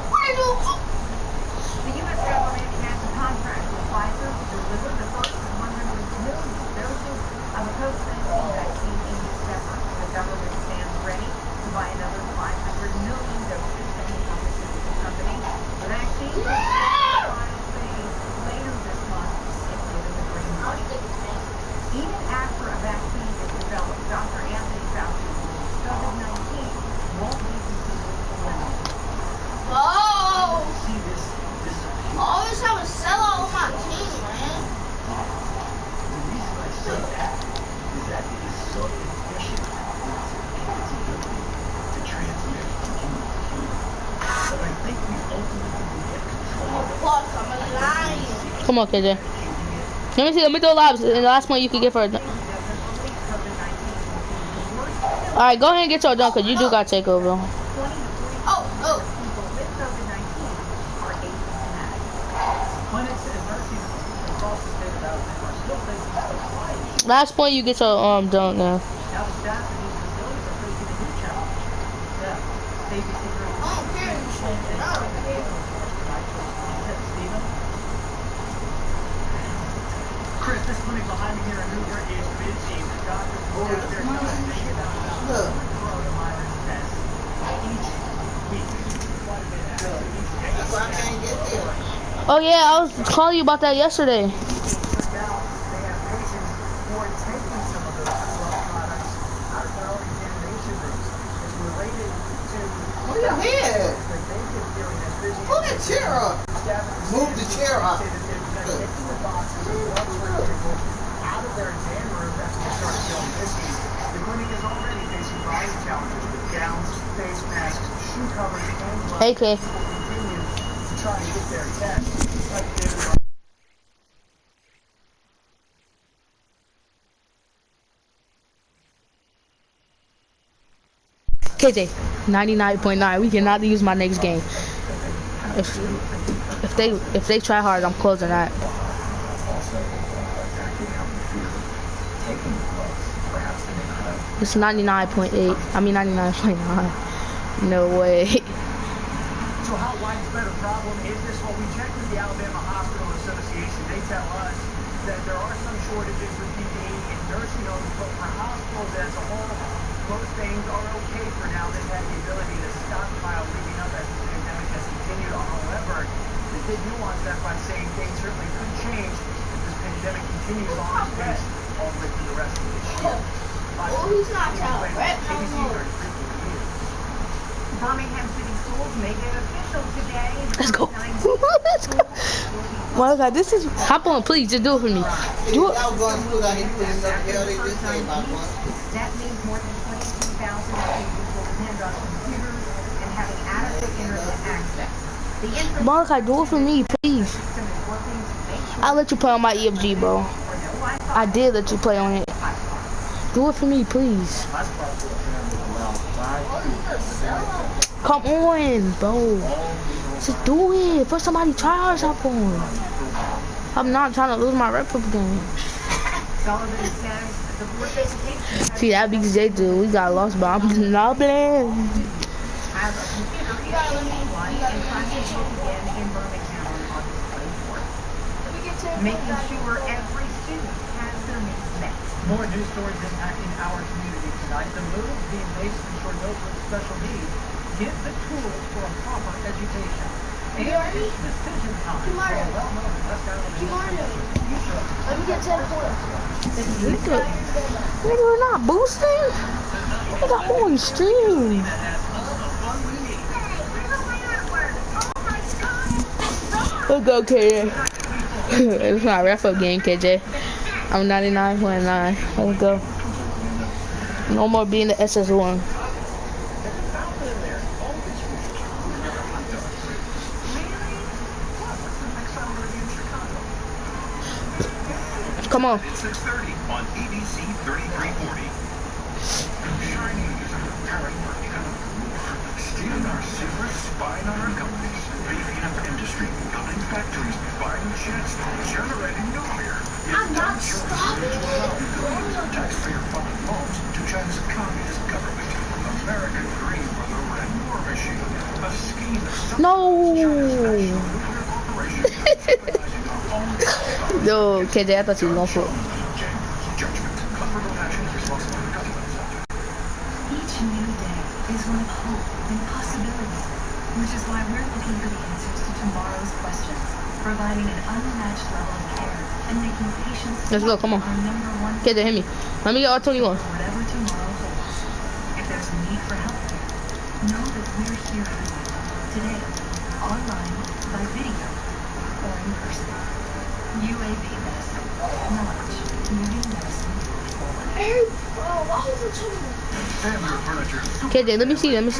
S2: Where do?
S4: The U.S. government has a contract with Pfizer to deliver the first 100 million doses of a COVID-19 vaccine in December. The government stands ready to buy another 500 million doses from the pharmaceutical company. The vaccine will be trial phase later this month if given the green light. Even after a vaccine is developed, Dr. Anthony Fauci believes COVID-19 won't be completely eliminated.
S2: Oh! I always have a sellout on my team, man.
S6: The reason I say that is that it is so efficient its ability to transmit from human to human. But I think we ultimately will get control.
S2: Plus, I'm a lion.
S3: Come on, KJ. Let me throw lobs. And the last one you can get for a dunk. Alright, go ahead and get your dunk because you do got takeover.
S2: Oh.
S3: Last point you get your dunk now.
S6: Chris, this clinic behind me here in New York is busy. The doctors are out there doing coronavirus tests each week.
S3: Oh yeah, I was calling you about that yesterday.
S11: Here. Pull that chair up. Move the chair up.
S3: AK. KJ, 99.9. We cannot use my next game. If they try hard, I'm closing that. It's 99.8. I mean 99.9. No way.
S6: So how widespread a problem is this? Well, we checked with the Alabama Hospital Association. They tell us that there are some shortages with PPE in nursing homes, but for hospitals as a whole, most things are okay for now. They've had the ability to stockpile leading up as the pandemic has continued. However, they did nuance that by saying things certainly could change if this pandemic continues on its pace all the way through the rest of this year.
S2: Oh, he's not telling, right?
S4: Birmingham City Schools made it official today.
S3: Let's go. Let's go. My God, this is. Hop on, please. Just do it for me. Do it.
S11: I was going to school out here putting stuff together. They just say about one.
S4: That means more than 22,000 students will depend on computers and having adequate internet access.
S3: Monica, do it for me, please. I'll let you play on my EFG, bro. I did let you play on it. Do it for me, please. Come on, bro. Just do it. For somebody try hard shop on. I'm not trying to lose my rep game. See, that BJ dude, we got lost, but I'm not playing.
S4: Making sure every student has their needs met.
S6: More news stories impacting our community tonight. The move being based in short those with special needs give the tools for a proper education. And it's decision time for a well-known West Alabama future.
S2: Let me get 10 points.
S3: Nigga, we're not boosting. We got on stream. Let's go, KJ. It's not a wrap-up game, KJ. I'm 99.9. Let's go. No more being the ss1. Come on.
S13: 6:30 on ABC 3340. Shining is our parent working stealing our secrets, spying on our companies, beefing up industry, building factories, buying jets, generating nuclear.
S2: I'm not stopping.
S13: Taxpayer-funded loans to China's communist government. American Green for the Red War Machine. A scheme of
S3: No. Yo, KJ, I thought you were going for it.
S1: Each new day is one of hope and possibility, which is why we're looking for the answers to tomorrow's questions, providing an unmatched level of care and making patients
S3: Let's go, come on.
S1: our #1
S3: KJ, hit me. Let me get all 21.
S1: whatever tomorrow holds. If there's a need for help, know that we're here for you today, online, by video, or in person. UAB Medicine. Knowledge. Moving medicine forward.
S2: Hey, bro, why was it too?
S3: KJ, let me see. Let me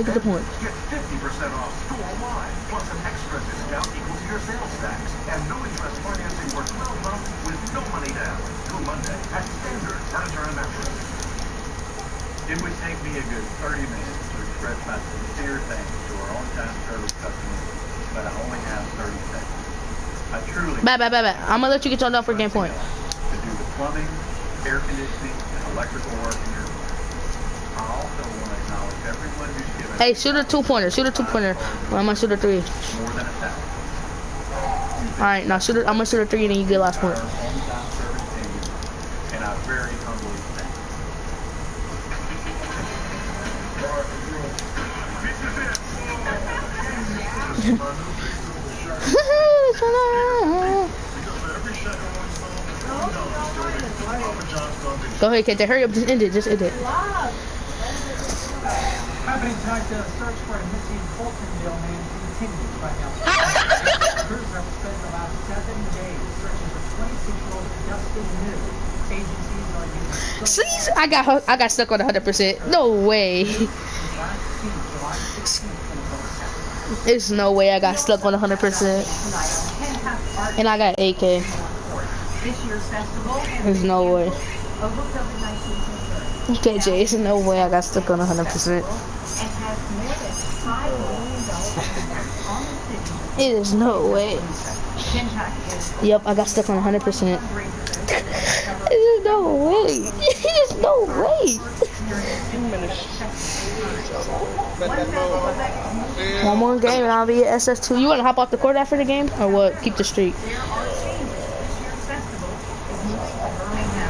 S3: get the point.
S13: Get 50% off store-wide, plus an extra discount equal to your sales tax, and no interest financing for 12 months with no money down. Through Monday at Standard Furniture and Mattress.
S8: It would take me a good 30 minutes to express my sincere thanks to our on-time service customers, but I only have 30 seconds. I truly...
S3: Bye. I'm gonna let you get your done for game point.
S8: ...to do the plumbing, air conditioning, and electrical work in your home. I also want to acknowledge everyone who's given...
S3: Hey, shoot a two-pointer. Well, I'm gonna shoot a 3.
S8: ...more than 1,000.
S3: Alright, now shoot it. I'm gonna shoot a 3 and then you get last point.
S8: On-time service team, and I very humbly thank
S3: Go ahead, KJ. Hurry up. Just end it.
S6: Happening tonight, the search for a missing Fultonville man continues right now. Crews have spent the last 7 days searching for 26-year-old Dustin New. Agencies are using...
S3: See, I got stuck on 100%. No way. There's no way I got stuck on 100%. And I got AK.
S4: This year's festival
S3: There's no way.
S4: over COVID-19 concerns.
S3: KJ, there's no way I got stuck on 100%.
S4: And has more than $5 million on the city.
S3: It is no way. Yep, I got stuck on 100%. There's no way. There's no way. One more game and I'll be at ss2. You want to hop off the court after the game or what? Keep the streak.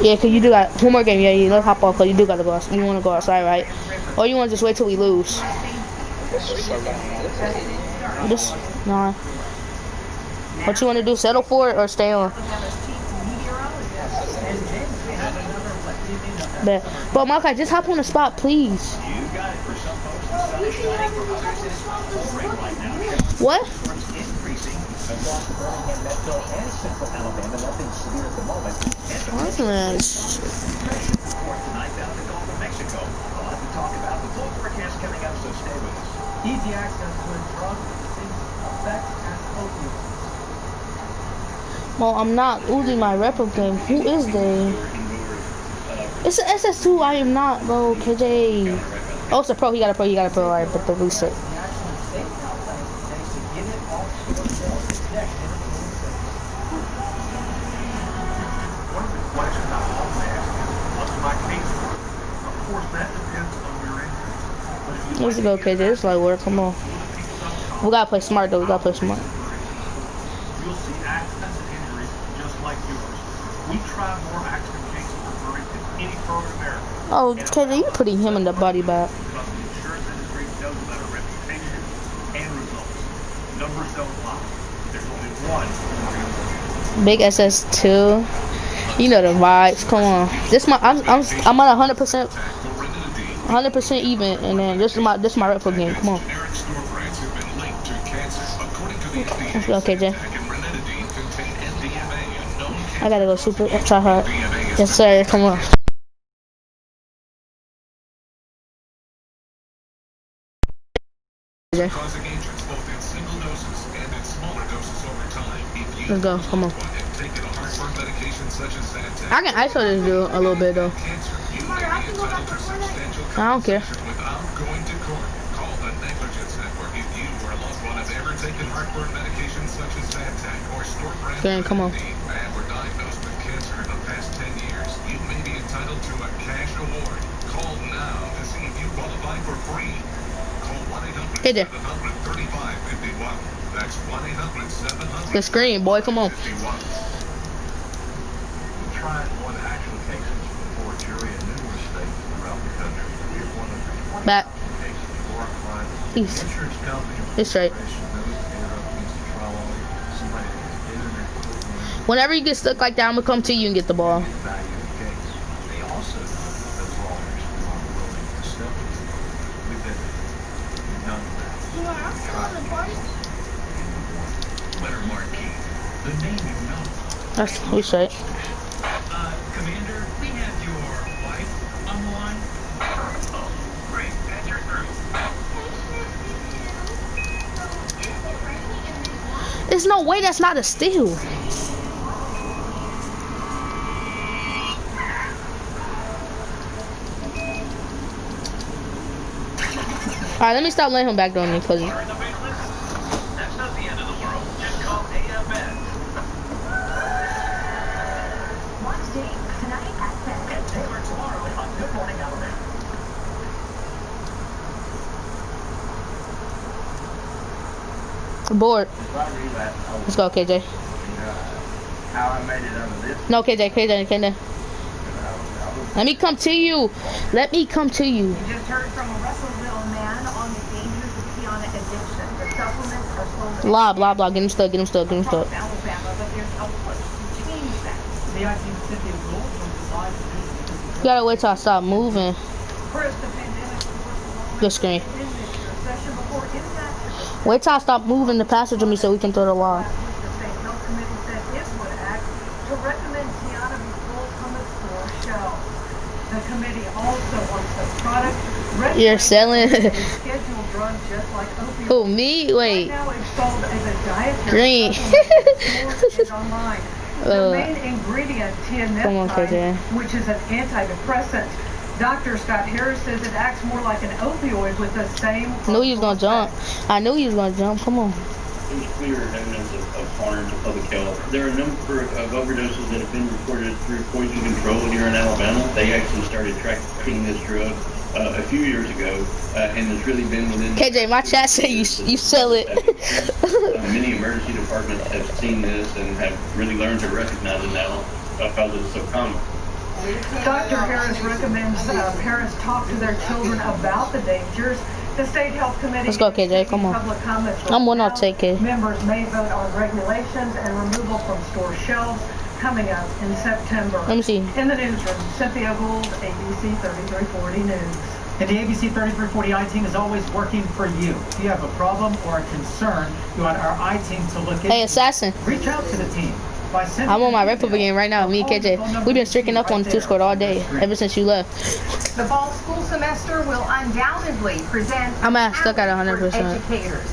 S3: Yeah, cause you do got one more game. Yeah, let's hop off cause you do got to go outside. You want to go outside, right? Or you want to just wait till we lose? Just nah. What you want to do? Settle for it or stay on? But Malachi, just hop on the spot, please. What?
S6: Easy access to drugs, effects, and opioids.
S3: Well, I'm not losing my repo game. Who is they? It's an ss2. I am not, bro. KJ. Oh, it's a pro. He got a pro. Alright, but the reset. Let's go, KJ. It's like work. Come on. We gotta play smart though. We gotta play smart.
S7: You'll see accidents and injuries just like yours. We try more accident cases referring to any pro in America.
S3: Oh, KJ, you putting him in the body bag.
S7: Because the insurance industry knows about our reputation and results. Numbers don't lie. There's only one.
S3: Big ss2. You know the vibes. Come on. I'm at 100%. 100% even, and then this is my repo game. Come on. Okay, Jay. I gotta go super try hard. Yes, sir. Come on. Let's go. Come on. I can ISO this dude a little bit though. I don't care. Karen, come on. Hey there. Good screen, boy. Come on. Back. East. It's straight. Whenever you get stuck like that, I'm gonna come to you and get the ball. That's we straight.
S6: Commander, we have your wife on the line. Oh, great. And you're through.
S3: There's no way that's not a steal. Alright, let me stop letting him backdoor me, cause
S6: That's not the end of the world. Just call AFN.
S4: Watch Dave tonight at 10.
S6: And Taylor tomorrow on Good Morning Alabama.
S3: bored. Let's go, KJ.
S15: How I made it under this.
S3: No, KJ. Let me come to you. Let me come to you.
S4: You just heard from a Russellville man on the dangers of piano addiction. The supplements are sold
S3: Blah, blah, blah. Get him stuck.
S4: across Alabama, but there's a push to change that.
S22: The acting city of Gold was designed to do this.
S3: You gotta wait till I stop moving.
S4: First, the pandemic was
S3: Good screen.
S4: in this recession before impact.
S3: Wait till I stop moving the passage of me so we can throw the law.
S4: The state health committee said it would act to recommend piano be sold from its store shelves. The committee also wants the product
S3: You're selling? Who, me? Wait. Green.
S16: The main ingredient,
S3: Come on, KJ.
S16: which is an antidepressant. Dr. Scott Harris says it acts more like an opioid with the same.
S3: I knew he was gonna jump. I knew he was gonna jump. Come on.
S19: There's clear evidence of harm to public health. There are a number of overdoses that have been reported through poison control here in Alabama. They actually started tracking this drug a few years ago, and it's really been within.
S3: KJ, my chat said you sell it.
S19: Many emergency departments have seen this and have really learned to recognize it now because it's so common.
S16: Dr. Harris recommends parents talk to their children about the dangers. The State Health Committee.
S3: Let's go, KJ. Come on. I'm one. I'll take it.
S16: Members may vote on regulations and removal from store shelves coming up in September.
S3: Let me see.
S16: In the newsroom, Cynthia Gould, ABC 3340 News.
S20: And the ABC 3340 I-Team is always working for you. If you have a problem or a concern, you want our I-Team to look into.
S3: Hey, Assassin.
S20: Reach out to the team.
S3: I'm on my Republic game right now. Me and KJ, we've been streaking up on Discord all day, ever since you left.
S4: The fall school semester will undoubtedly present
S3: I'm stuck at 100%.
S4: educators.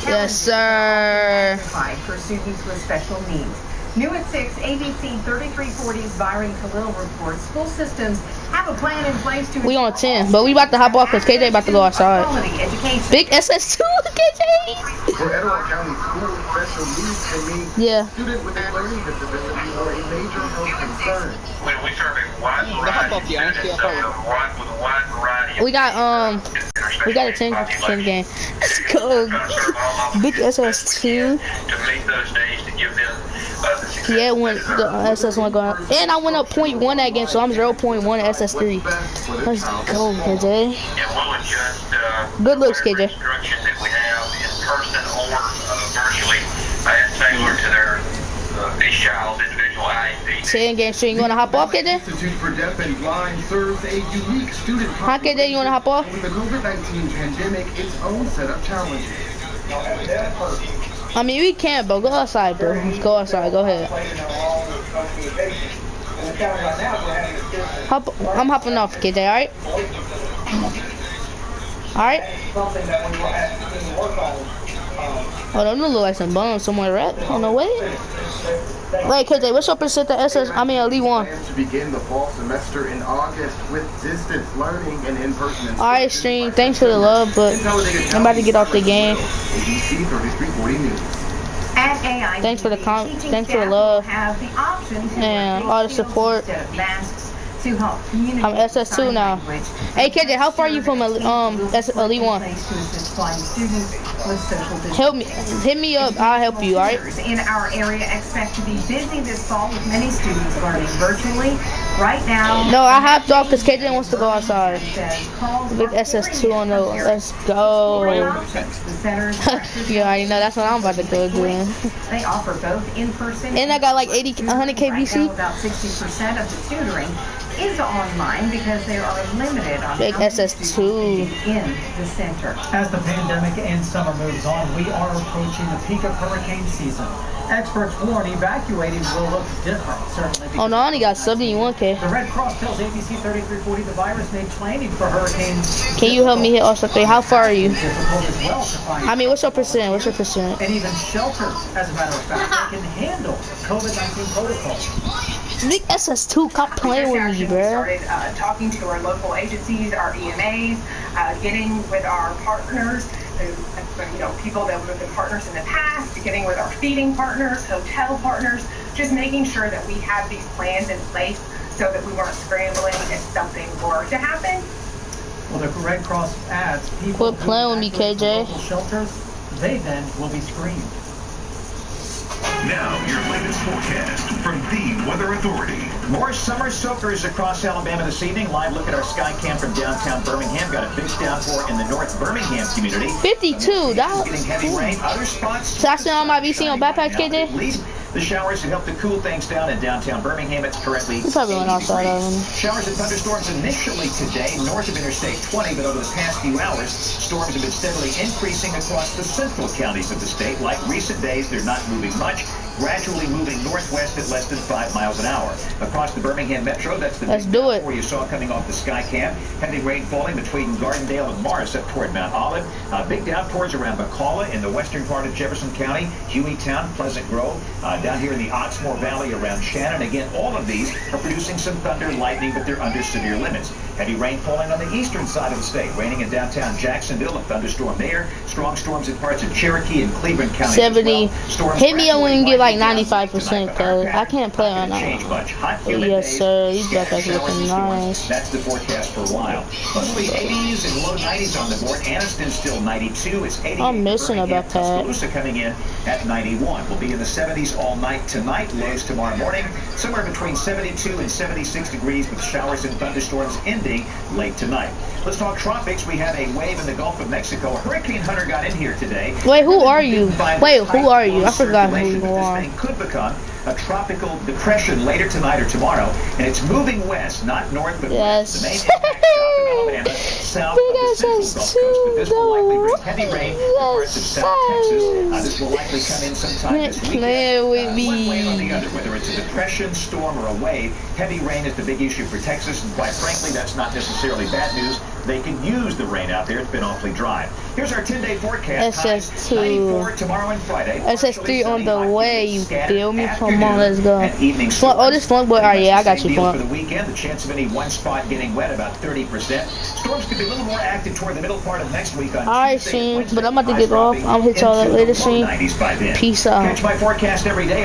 S3: Yes, sir.
S4: For students with special needs. New at 6, ABC 3340's Byron Khalil reports school systems have a plan in place to.
S3: We on 10, but we about to hop off because KJ about to go outside. Big SS2, KJ.
S7: For Etowah County Schools, special needs can mean student with a learning disability or a major health concern. We serve a wide variety of students with a wide variety.
S3: We got a 10 game. Let's go. Big SS2.
S7: To meet those days to give them.
S3: Yeah, when the SS1 going up. And I went up 0.1 that game, so I'm 0.1 at SS3. Let's go, KJ. Good looks, KJ.
S7: Instruction that we have in person or virtually tailored to their each child's individual IEP.
S3: 10 game stream. You want to hop off, KJ?
S7: Institute for Deaf and Blind serves a unique student population.
S3: Huh, KJ? You want to hop off?
S7: With the COVID-19 pandemic, its own set of challenges.
S3: I mean, we can, bro. Go outside, bro. Go outside. Go ahead. I'm hopping off, KJ, alright? Alright? Oh, don't look like some bones somewhere, right? Oh, no way. Wait, KJ, what's your percent of Elite 1?
S7: To begin the fall semester in August with distance learning and in-person.
S3: Alright, stream. Thanks for the love, but I'm about to get off the game.
S7: ABC 3340 News.
S4: At AI,
S3: thanks for the thanks for the love and all the support. I'm SS2 now. Hey KJ, how far are you from Elite 1? Help me, hit me up. I'll help you. All right.
S4: In our area, expect to be busy this fall with many students learning virtually. Right now.
S3: No, I hopped off because KJ wants to go outside. Big SS2 on the. Let's go. You already know that's what I'm about to go doing.
S4: They offer both in-person.
S3: And I got like 100 KBC.
S4: About 60% of the tutoring is online because they are limited on
S3: Big SS2
S4: in the center.
S20: As the pandemic and summer moves on, we are approaching the peak of hurricane season. Experts warn evacuating will look different, certainly.
S3: Oh no, I only got 71K.
S20: The Red Cross tells ABC 3340 the virus made planning for hurricanes.
S3: Can you help me hit All-Star 3? How far are you?
S20: Difficult as well to find.
S3: I mean, what's your percent? What's your percent?
S20: And even shelters, as a matter of fact, they can handle COVID-19 protocols.
S3: Big SS2, stop playing with me, bro.
S4: Started talking to our local agencies, our EMAs, getting with our partners, people that have been partners in the past, getting with our feeding partners, hotel partners, just making sure that we have these plans in place so that we weren't scrambling if something were to happen.
S20: Well, the Red Cross adds people
S3: quit playing with me, KJ.
S20: Local shelters, they then will be screened.
S6: Now, your latest forecast from the Weather Authority. More summer soakers across Alabama this evening. Live look at our sky cam from downtown Birmingham. Got a big downpour in the North Birmingham community.
S3: 52, that was
S6: getting heavy rain. Other spots.
S3: So that's on my VC on Backpacks, KJ?
S6: The showers have helped to cool things down in downtown Birmingham. It's currently
S3: you probably went outside of them.
S6: Showers and thunderstorms initially today north of Interstate 20, but over the past few hours, storms have been steadily increasing across the central counties of the state. Like recent days, they're not moving much. gradually moving northwest at less than 5 miles an hour. Across the Birmingham metro, that's the
S3: Let's do it.
S6: where you saw coming off the sky cam. Heavy rain falling between Gardendale and Morris up toward Mount Olive. Big downpours around McCalla in the western part of Jefferson County, Hueytown, Pleasant Grove, down here in the Oxmoor Valley around Shannon. Again, all of these are producing some thunder, lightning, but they're under severe limits. Heavy rain falling on the eastern side of the state. Raining in downtown Jacksonville, a thunderstorm there. Strong storms in parts of Cherokee and Cleveland County.
S3: 70.
S6: Storms
S3: Hit me up when you get like 95%, cause I can't play on that. Yes, sir. These backpacks looking nice.
S6: That's the forecast for a while. Mostly 80s and low 90s on the board. Anniston still 92. It's 88.
S3: I'm missing a backpack.
S6: Tuscaloosa coming in at 91. We'll be in the 70s all night tonight. Lows tomorrow morning. Somewhere between 72 and 76 degrees with showers and thunderstorms ending late tonight. Let's talk tropics. We have a wave in the Gulf of Mexico. Hurricane Hunter got in here today.
S3: Wait, who are you? Wait, who are you? I forgot who you are.
S6: This thing could become a tropical depression later tonight or tomorrow, and it's moving west, not north, but west. The main impact south of Alabama, south of the central Gulf Coast, but this will likely bring heavy rain in parts of South Texas. This will likely come in sometime this weekend. One way or the other, whether it's a depression, storm, or a wave, heavy rain is the big issue for Texas, and quite frankly, that's not necessarily bad news. They can use the rain out there. It's been awfully dry. Here's our 10-day forecast.
S3: ss2.
S6: 94 tomorrow and Friday.
S3: ss3 on the way, you feel me? Come on, let's go. Oh, this Flunk boy. Alright, yeah, I got you, Flunk.
S6: For the weekend, the chance of any one spot getting wet about 30%. Storms could be a little more active toward the middle part of next week on
S3: Alright, Sheen, but I'm about to get off. I'll hit y'all later, Sheen. Peace out.
S6: Catch my forecast every day.